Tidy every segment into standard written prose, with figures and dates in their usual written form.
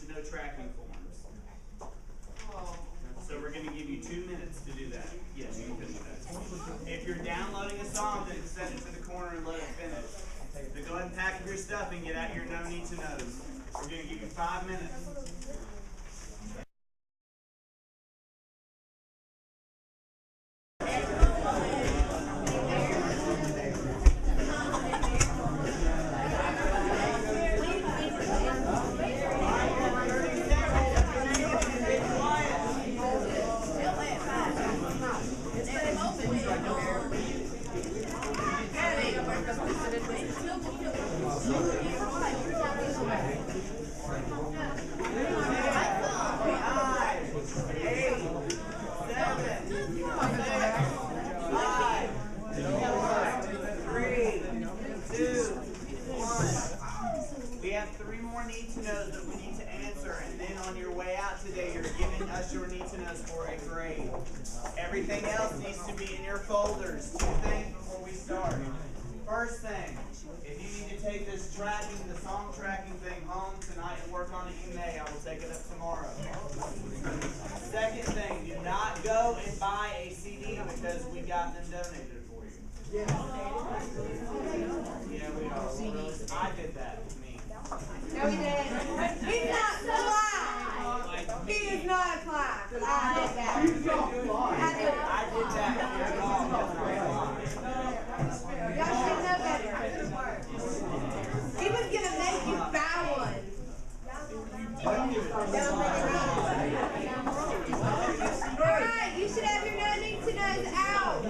no tracking forms. So we're going to give you 2 minutes to do that. Yes, you can finish that. If you're downloading a song, then set it to the corner and let it finish. So go ahead and pack up your stuff and get out your no need to knows. We're going to give you 5 minutes. We have 3 more need to knows that we need to answer, and then on your way out today, you're giving us your need to knows for a grade. Everything else needs to be in your folders. 2 things before we start. First thing, if you need to take this tracking, the song tracking thing home tonight and work on it, you may. I will take it up tomorrow. Second thing, do not go and buy a CD because we got them donated for you. Yeah, we are. I did that. No, he didn't. He's not alive. He is not a class. I did that. I did that. Y'all should know better. He was going to make you buy one. Alright, you should have your no need to knows out.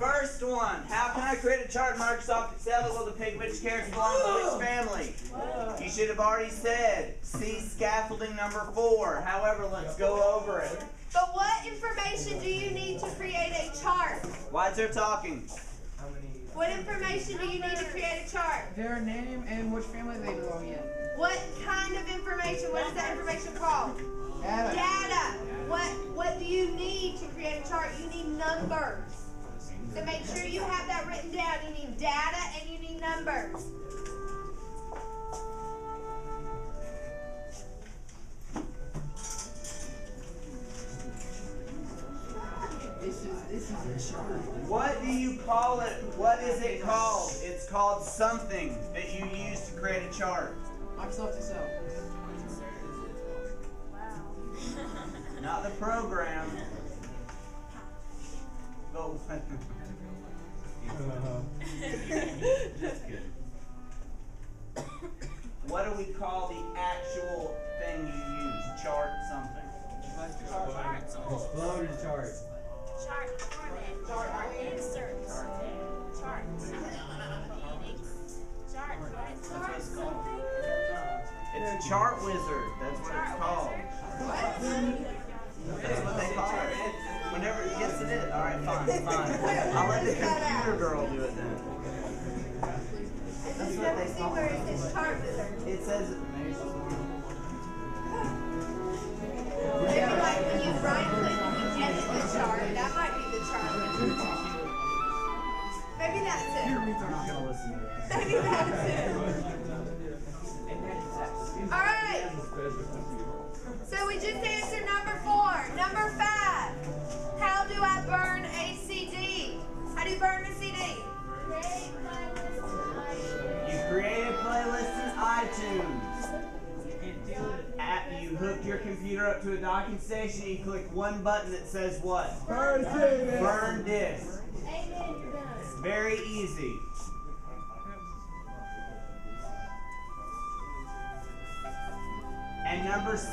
First one, how can I create a chart in Microsoft Excel that will depict which characters belong to which family? You should have already said, see scaffolding number 4. However, let's go over it. But what information do you need to create a chart? Why is there talking? What information do you need to create a chart? Their name and which family they belong in. What kind of information? What is that information called? Data. Data. What do you need to create a chart? You need numbers. So make sure you have that written down. You need data and you need numbers. This is a chart. What do you call it? What is it called? It's called something that you use to create a chart. Microsoft Excel. Not the program. Go. Just kidding. What do we call the actual thing you use? Chart something. Exploded chart. Chart format. Chart insert. Chart. Chart. That's what it's called. It's a chart wizard. That's what it's called. That's what they call it. Whenever, yes it is. Alright, fine. I'll let the computer girl do it then. That's what they call it. It says, Maybe like when you right click and you edit the chart, that might be the chart. Maybe that's it. I'm not going to listen to this. Maybe that's it. Alright. So we just answered number 4. Number 5. How do I burn a CD? How do you burn a CD? You create a playlist in iTunes. You hook your computer up to a docking station, you click one button that says what? Burn disk. Burn disk. It's very easy. And number 6.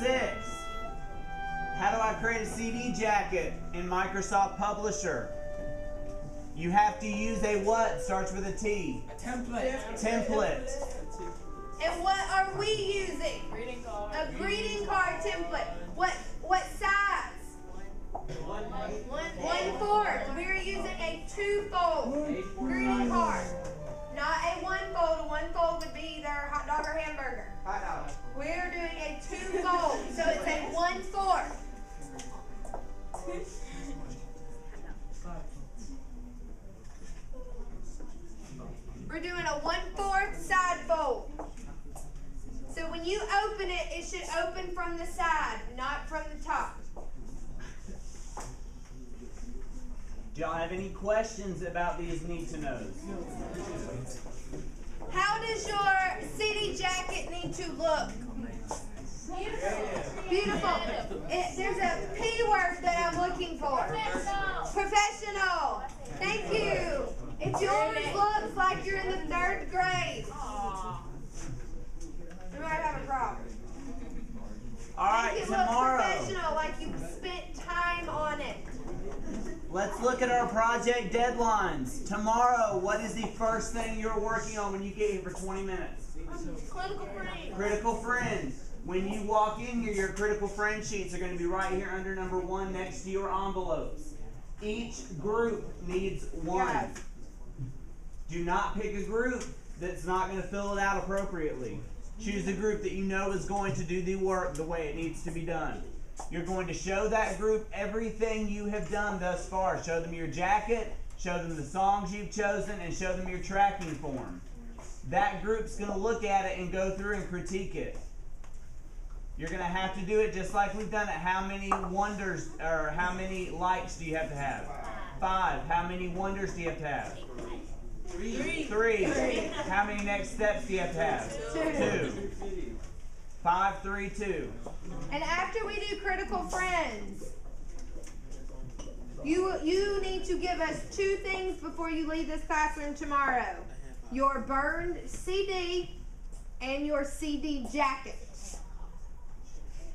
How do I create a CD jacket in Microsoft Publisher? You have to use a what? Starts with a T. A template. Template. And what are we using? Greeting card. A greeting card template. What size? 1/4. We're using a 2-fold greeting card. Not a 1-fold. A 1-fold would be either hot dog or hamburger. We're doing a 2-fold, so it's a 1/4. We're doing a 1/4 side fold. So when you open it, it should open from the side, not from the top. Do y'all have any questions about these need-to-knows? How does your CD jacket need to look? Beautiful. There's a P word that I'm looking for. Professional. Thank you. If yours looks like you're in the 3rd grade, you might have a problem. All right, Make it look tomorrow. professional, like you spent time on it. Let's look at our project deadlines. Tomorrow, what is the first thing you're working on when you get here for 20 minutes? Critical friend. Critical friends. When you walk in here, your critical friend sheets are going to be right here under number 1 next to your envelopes. Each group needs one. Yes. Do not pick a group that's not going to fill it out appropriately. Choose a group that you know is going to do the work the way it needs to be done. You're going to show that group everything you have done thus far. Show them your jacket, show them the songs you've chosen, and show them your tracking form. That group's going to look at it and go through and critique it. You're going to have to do it just like we've done it. How many wonders or how many likes do you have to have? 5. How many wonders do you have to have? 3. How many next steps do you have to have? 2. 5, 3, 2. And after we do critical friends, you need to give us 2 things before you leave this classroom tomorrow. Your burned CD and your CD jacket.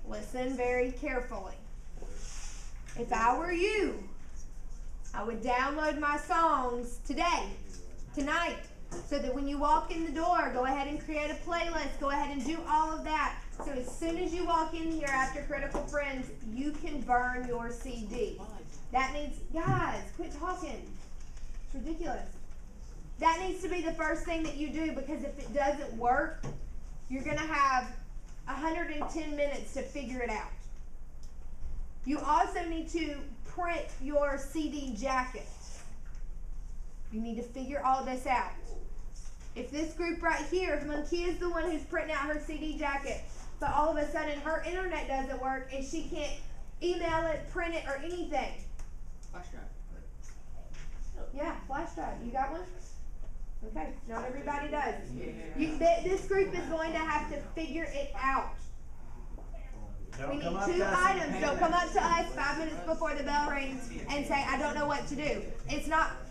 Listen very carefully. If I were you, I would download my songs tonight, so that when you walk in the door, go ahead and create a playlist. Go ahead and do all of that. So as soon as you walk in here after Critical Friends, you can burn your CD. That needs, guys, quit talking. It's ridiculous. That needs to be the first thing that you do, because if it doesn't work, you're going to have 110 minutes to figure it out. You also need to print your CD jacket. You need to figure all this out. If this group right here, if Monkey is the one who's printing out her CD jacket, but all of a sudden her internet doesn't work and she can't email it, print it, or anything. Flash drive. Yeah, flash drive. You got one? Okay, not everybody does. This group is going to have to figure it out. We need 2 items. Don't come up to us 5 minutes before the bell rings and say, I don't know what to do.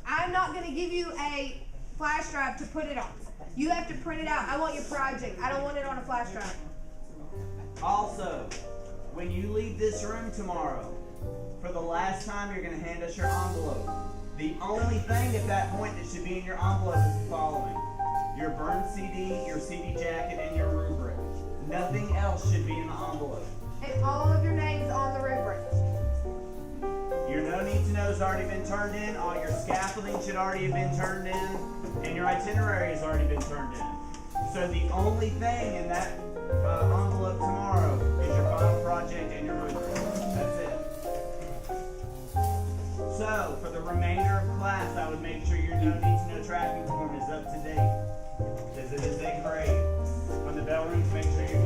I'm not going to give you a flash drive to put it on. You have to print it out. I want your project. I don't want it on a flash drive. Also, when you leave this room tomorrow, for the last time, you're going to hand us your envelope. The only thing at that point that should be in your envelope is the following: your burned CD, your CD jacket, and your rubric. Nothing else should be in the envelope. And all of your names on the rubric. Your no need to know has already been turned in. All your scaffolding should already have been turned in. And your itinerary has already been turned in. So the only thing in that envelope tomorrow is your final project and your rubric. That's it. So, for the remainder of class, I would make sure your no need to know tracking form is up to date, because it is a grade. When the bell rings, make sure you're